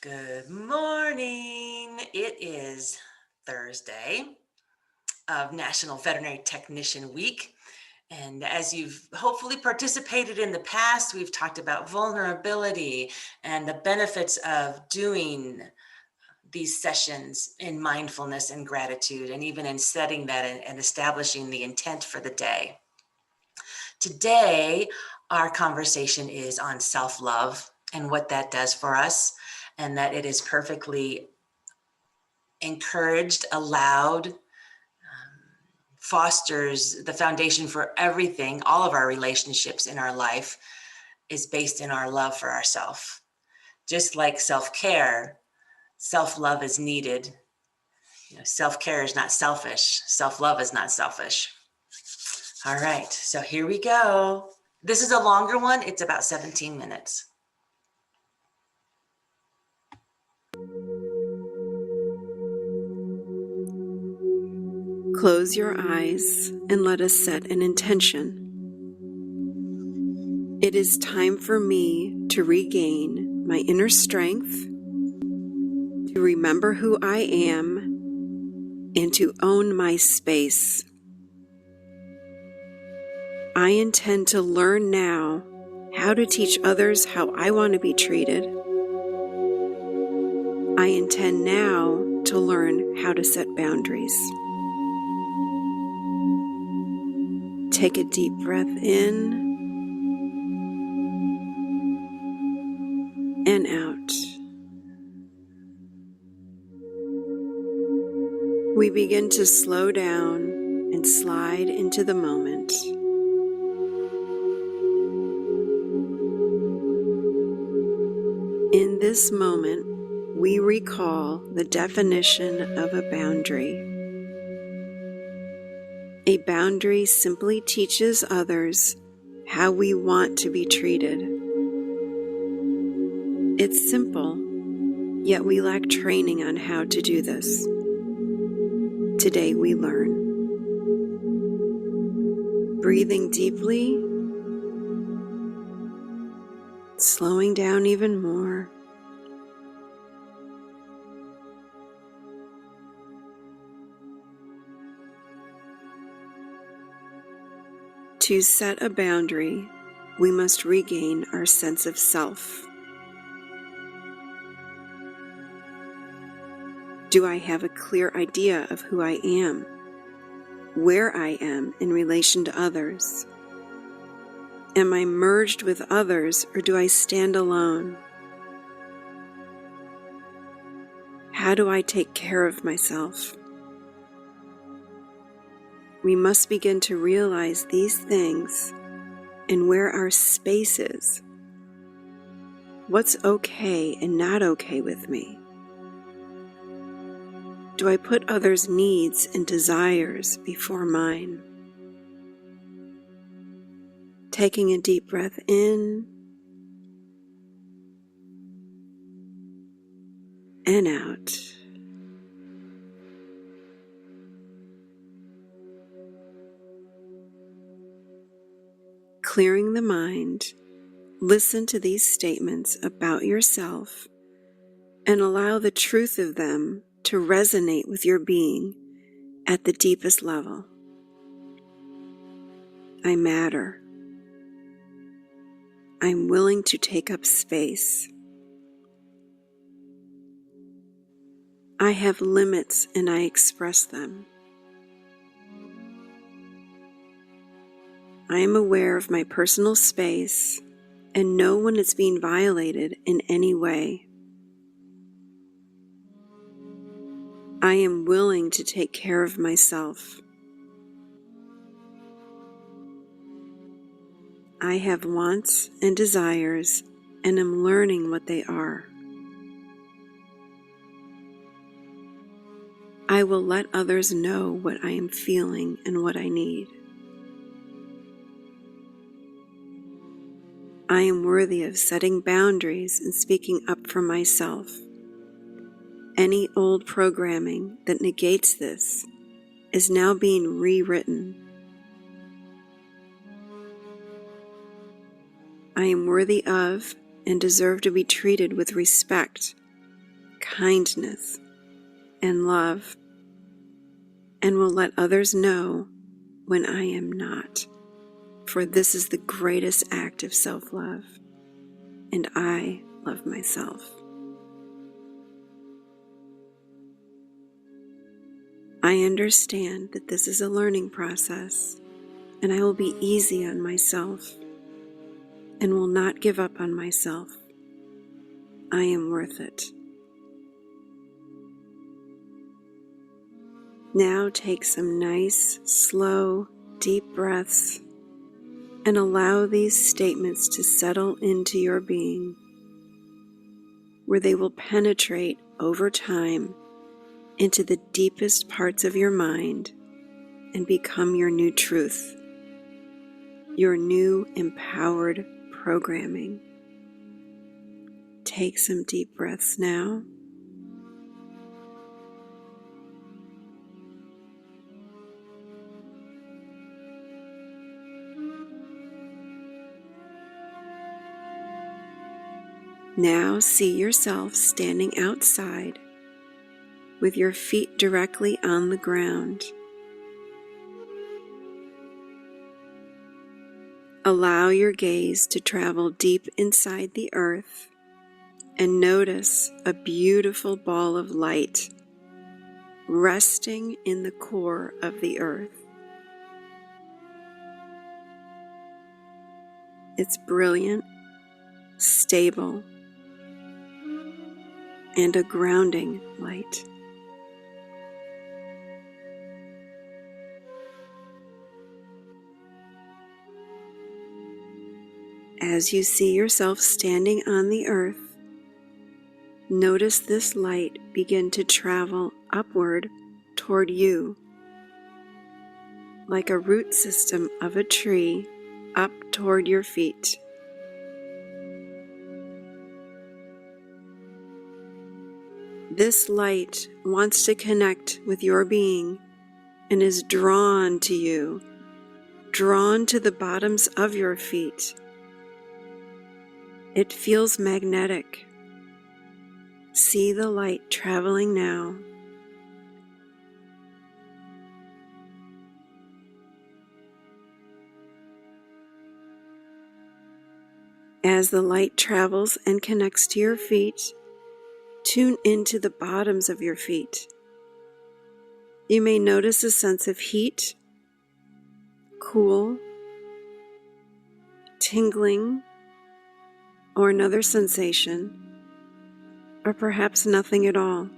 Good morning. It is Thursday of National Veterinary Technician Week. And as you've hopefully participated in the past, we've talked about vulnerability and the benefits of doing these sessions in mindfulness and gratitude, and even in setting that and establishing the intent for the day. Today, our conversation is on self-love and what that does for us, and that it is perfectly encouraged, allowed, fosters the foundation for everything. All of our relationships in our life is based in our love for ourselves. Just like self-care, self-love is needed. Self-care is not selfish. Self-love is not selfish. All right, so here we go. This is a longer one. It's about 17 minutes. Close your eyes and let us set an intention. It is time for me to regain my inner strength, to remember who I am, and to own my space. I intend to learn now how to teach others how I want to be treated. I intend now to learn how to set boundaries. Take a deep breath in and out. We begin to slow down and slide into the moment. In this moment, we recall the definition of a boundary. A boundary simply teaches others how we want to be treated. It's simple, yet we lack training on how to do this. Today we learn. Breathing deeply, slowing down even more. To set a boundary, we must regain our sense of self. Do I have a clear idea of who I am, where I am in relation to others? Am I merged with others, or do I stand alone? How do I take care of myself? We must begin to realize these things and where our space is. What's okay and not okay with me? Do I put others' needs and desires before mine? Taking a deep breath in and out. Clearing the mind, listen to these statements about yourself and allow the truth of them to resonate with your being at the deepest level. I matter. I'm willing to take up space. I have limits and I express them. I am aware of my personal space and know when it's being violated in any way. I am willing to take care of myself. I have wants and desires and am learning what they are. I will let others know what I am feeling and what I need. I am worthy of setting boundaries and speaking up for myself. Any old programming that negates this is now being rewritten. I am worthy of and deserve to be treated with respect kindness, and love, and will let others know when I am not. For this is the greatest act of self-love, and I love myself. I understand that this is a learning process, and I will be easy on myself and will not give up on myself. I am worth it. Now take some nice, slow, deep breaths and allow these statements to settle into your being, where they will penetrate over time into the deepest parts of your mind and become your new truth, your new empowered programming. Take some deep breaths now. Now see yourself standing outside with your feet directly on the ground. Allow your gaze to travel deep inside the earth and notice a beautiful ball of light resting in the core of the earth. It's brilliant, stable, and a grounding light. As you see yourself standing on the earth, notice this light begin to travel upward toward you, like a root system of a tree up toward your feet. This light wants to connect with your being and is drawn to you, drawn to the bottoms of your feet. It feels magnetic. See the light traveling now. As the light travels and connects to your feet, tune into the bottoms of your feet. You may notice a sense of heat, cool, tingling, or another sensation, or perhaps nothing at all.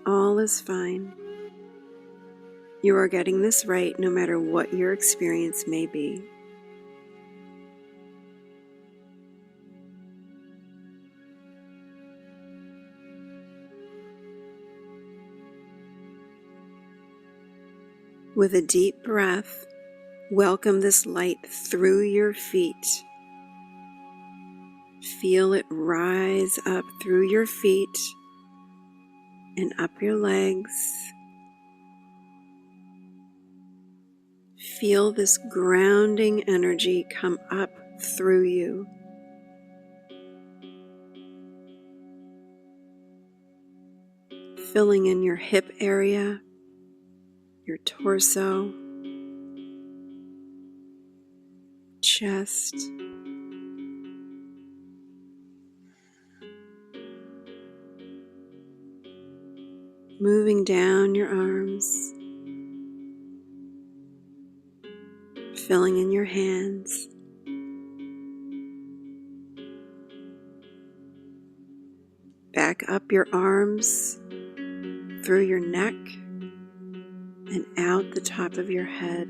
All is fine. You are getting this right no matter what your experience may be. With a deep breath, welcome this light through your feet. Feel it rise up through your feet and up your legs. Feel this grounding energy come up through you. Filling in your hip area, your torso, chest, moving down your arms, filling in your hands, back up your arms through your neck and out the top of your head.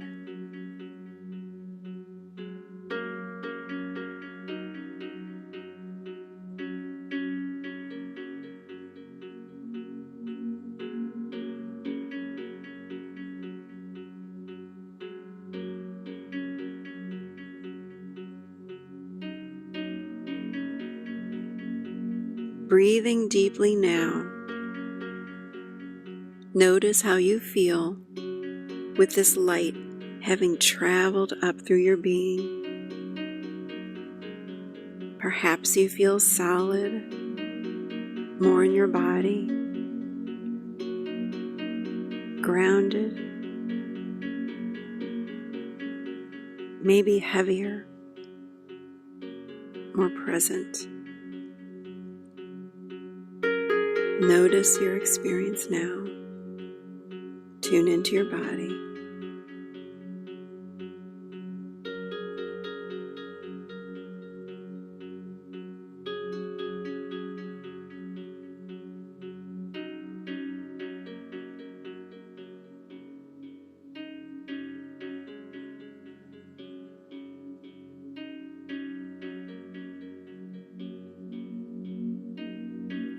Breathing deeply now, notice how you feel with this light having traveled up through your being. Perhaps you feel solid more in your body, grounded, maybe heavier, more present. Notice your experience now. Tune into your body.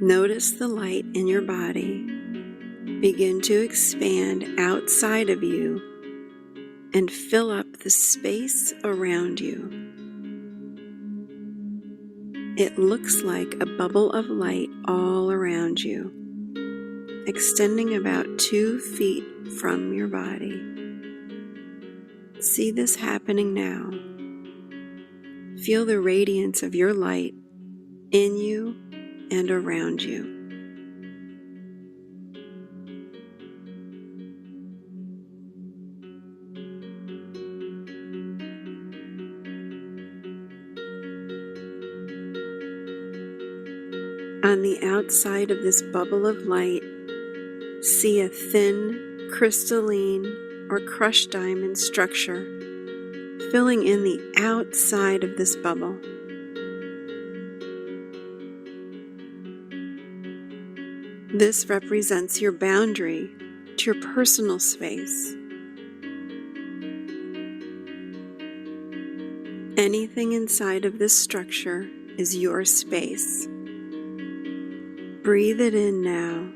Notice the light in your body begin to expand outside of you and fill up the space around you. It looks like a bubble of light all around you, extending about 2 feet from your body. See this happening now. Feel the radiance of your light in you and around you. On the outside of this bubble of light, see a thin, crystalline, or crushed diamond structure filling in the outside of this bubble. This represents your boundary to your personal space. Anything inside of this structure is your space. Breathe it in now.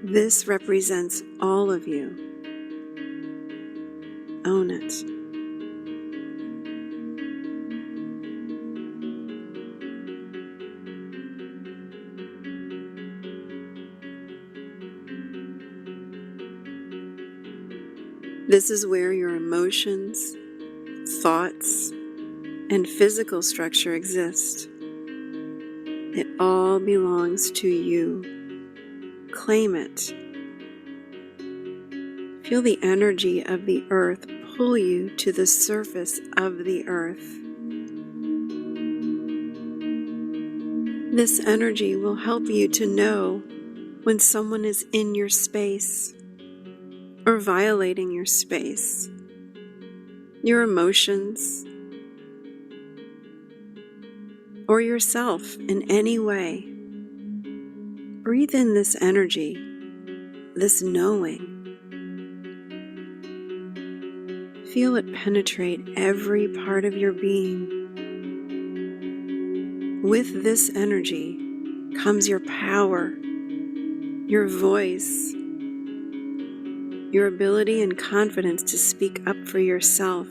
This represents all of you. Own it. This is where your emotions, thoughts, and physical structure exist. It all belongs to you. Claim it. Feel the energy of the earth pull you to the surface of the earth. This energy will help you to know when someone is in your space or violating your space, your emotions, or yourself in any way. Breathe in this energy, this knowing. Feel it penetrate every part of your being. With this energy comes your power, your voice, your ability and confidence to speak up for yourself.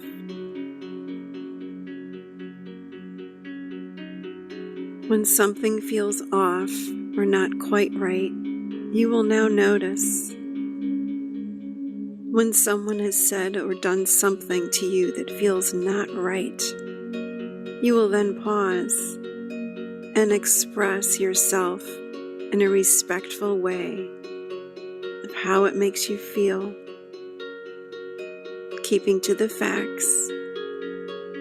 When something feels off or not quite right, you will now notice. When someone has said or done something to you that feels not right, you will then pause and express yourself in a respectful way of how it makes you feel, keeping to the facts,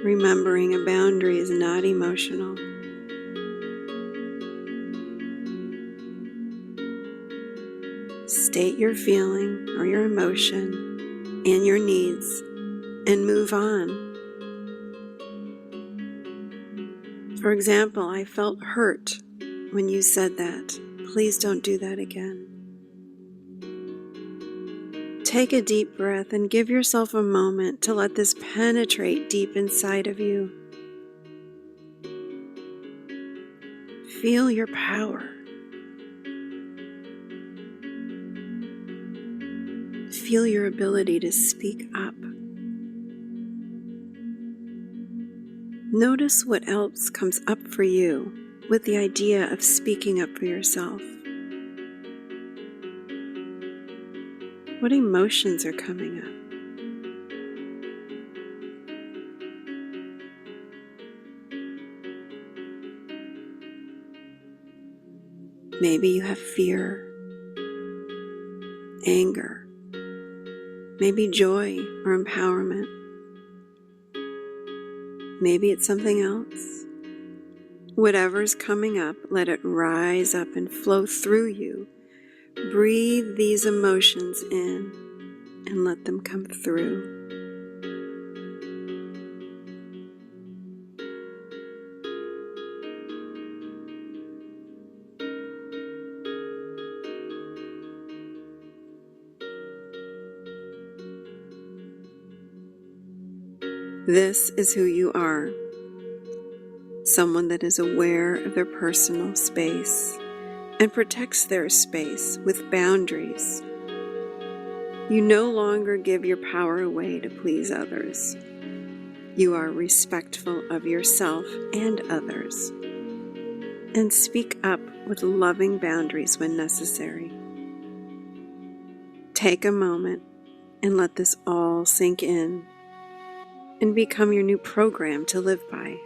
remembering a boundary is not emotional. State your feeling or your emotion and your needs and move on. For example, I felt hurt when you said that. Please don't do that again. Take a deep breath and give yourself a moment to let this penetrate deep inside of you. Feel your power. Feel your ability to speak up. Notice what else comes up for you with the idea of speaking up for yourself. What emotions are coming up? Maybe you have fear, anger, maybe joy or empowerment. Maybe it's something else. Whatever's coming up, let it rise up and flow through you. Breathe these emotions in and let them come through. This is who you are. Someone that is aware of their personal space and protects their space with boundaries. You no longer give your power away to please others. You are respectful of yourself and others, and speak up with loving boundaries when necessary. Take a moment and let this all sink in and become your new program to live by.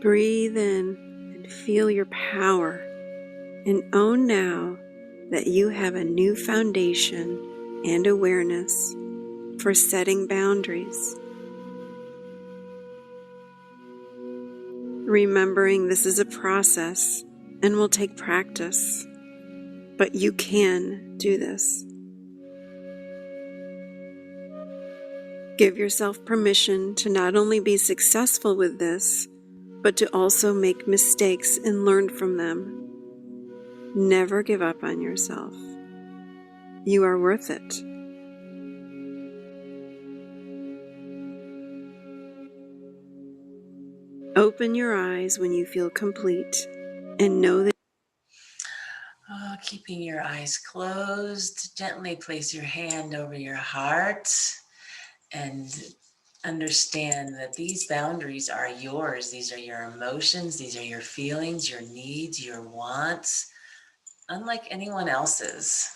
Breathe in and feel your power, and own now that you have a new foundation and awareness for setting boundaries. Remembering this is a process and will take practice, but you can do this. Give yourself permission to not only be successful with this, but to also make mistakes and learn from them. Never give up on yourself. You are worth it. Open your eyes when you feel complete and know that. Oh, keeping your eyes closed, gently place your hand over your heart and understand that these boundaries are yours. These are your emotions, these are your feelings, your needs, your wants, unlike anyone else's.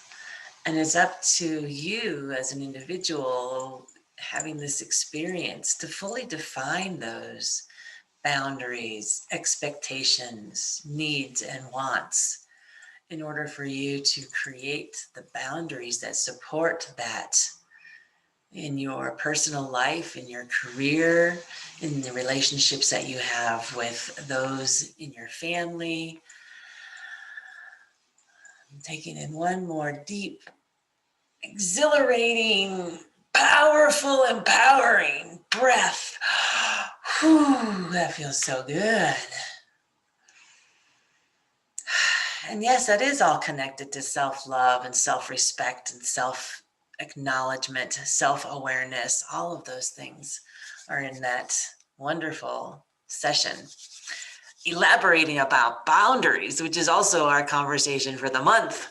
And it's up to you as an individual having this experience to fully define those boundaries, expectations, needs, and wants in order for you to create the boundaries that support that in your personal life, in your career, in the relationships that you have with those in your family. I'm taking in one more deep, exhilarating, powerful, empowering breath. Whew, that feels so good. And yes, that is all connected to self-love and self-respect and self-acknowledgement, self-awareness. All of those things are in that wonderful session. Elaborating about boundaries, which is also our conversation for the month.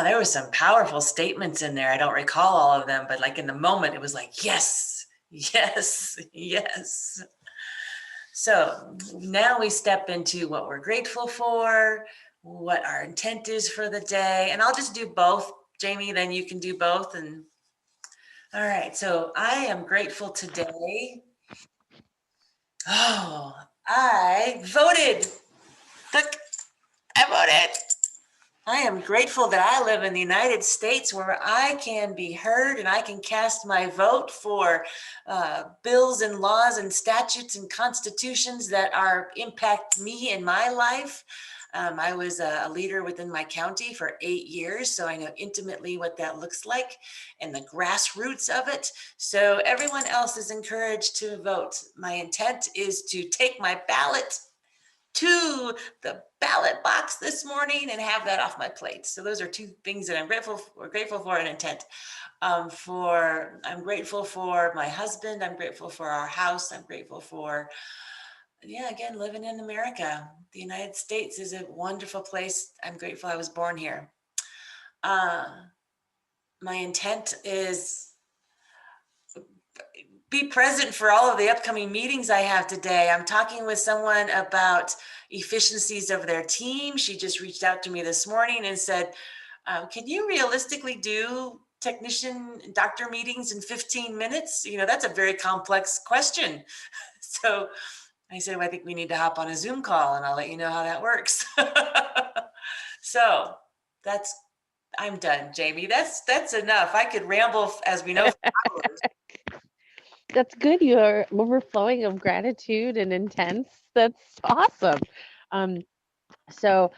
There were some powerful statements in there. I don't recall all of them, but like in the moment, it was like, yes, yes, yes. So now we step into what we're grateful for, what our intent is for the day. And I'll just do both, Jamie, then you can do both. And all right, so I am grateful today. Oh, I voted. Look, I voted. I am grateful that I live in the United States where I can be heard and I can cast my vote for bills and laws and statutes and constitutions that impact me in my life. I was a leader within my county for 8 years, so I know intimately what that looks like and the grassroots of it. So everyone else is encouraged to vote. My intent is to take my ballot to the ballot box this morning and have that off my plate. So those are two things that I'm grateful for and intent. I'm grateful for my husband. I'm grateful for our house. I'm grateful for, again, living in America. The United States is a wonderful place. I'm grateful I was born here. My intent is be present for all of the upcoming meetings I have today. I'm talking with someone about efficiencies of their team. She just reached out to me this morning and said, Can you realistically do technician doctor meetings in 15 minutes? That's a very complex question. So I said, well, I think we need to hop on a Zoom call and I'll let you know how that works. So that's I'm done, Jamie. That's enough. I could ramble, as we know, for hours. That's good. You're overflowing of gratitude and intense. That's awesome. Um, so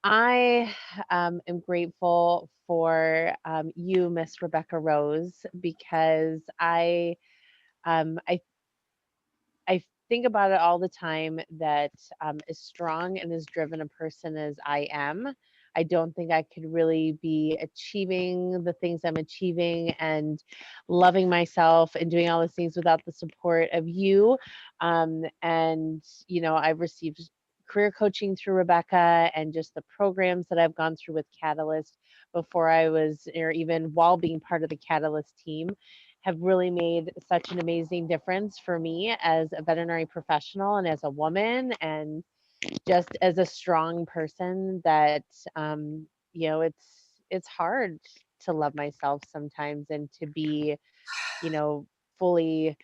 I am grateful for you, Miss Rebecca Rose, because I think about it all the time that as strong and as driven a person as I am, I don't think I could really be achieving the things I'm achieving and loving myself and doing all those things without the support of you. I've received career coaching through Rebecca and just the programs that I've gone through with Catalyst before I was, or even while being part of the Catalyst team, have really made such an amazing difference for me as a veterinary professional and as a woman and just as a strong person that it's hard to love myself sometimes and to be, you know, fully,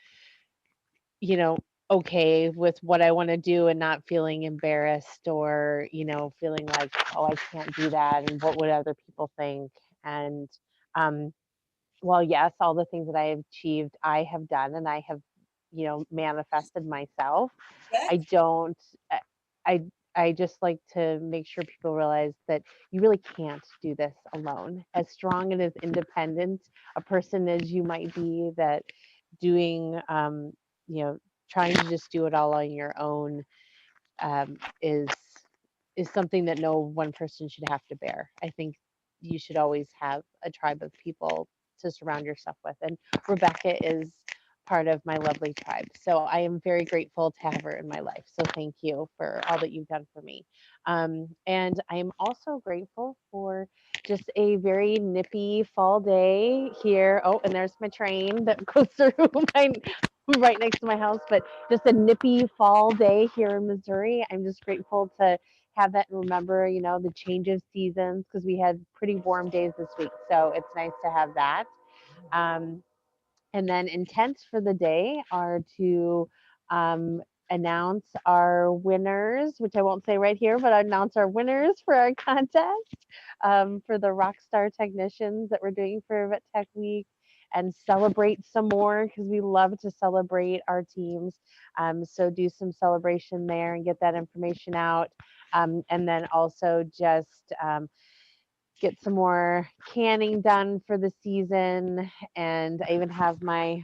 you know, okay with what I want to do and not feeling embarrassed or, feeling like, oh, I can't do that and what would other people think? And um well, yes, all the things that I have achieved, I have done and I have, manifested myself. Yeah. I don't, I, I I just like to make sure people realize that you really can't do this alone. As strong and as independent a person as you might be, that doing, you know, trying to just do it all on your own um, is is something that no one person should have to bear. I think you should always have a tribe of people to surround yourself with, and Rebecca is part of my lovely tribe. So I am very grateful to have her in my life. So thank you for all that you've done for me. And I am also grateful for just a very nippy fall day here. Oh, and there's my train that goes through my right next to my house, but just a nippy fall day here in Missouri. I'm just grateful to have that and remember, the change of seasons because we had pretty warm days this week. So it's nice to have that. Um, and then intents for the day are to um, announce our winners, which I won't say right here, but announce our winners for our contest for the Rockstar Technicians that we're doing for Vet Tech Week and celebrate some more because we love to celebrate our teams. So do some celebration there and get that information out. And then also just get some more canning done for the season. And I even have my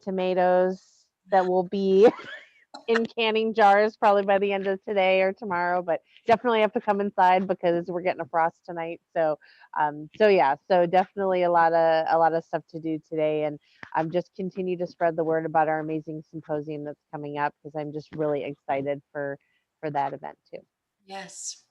tomatoes that will be in canning jars probably by the end of today or tomorrow, but definitely have to come inside because we're getting a frost tonight. So definitely a lot of stuff to do today, and just continue to spread the word about our amazing symposium that's coming up because I'm just really excited for that event too. Yes.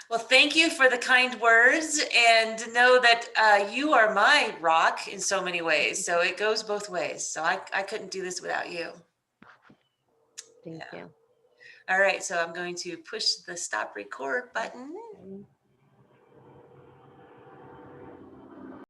Well, thank you for the kind words, and know that you are my rock in so many ways. So it goes both ways. So I couldn't do this without you. Thank Yeah. you. All right. So I'm going to push the stop record button. Okay.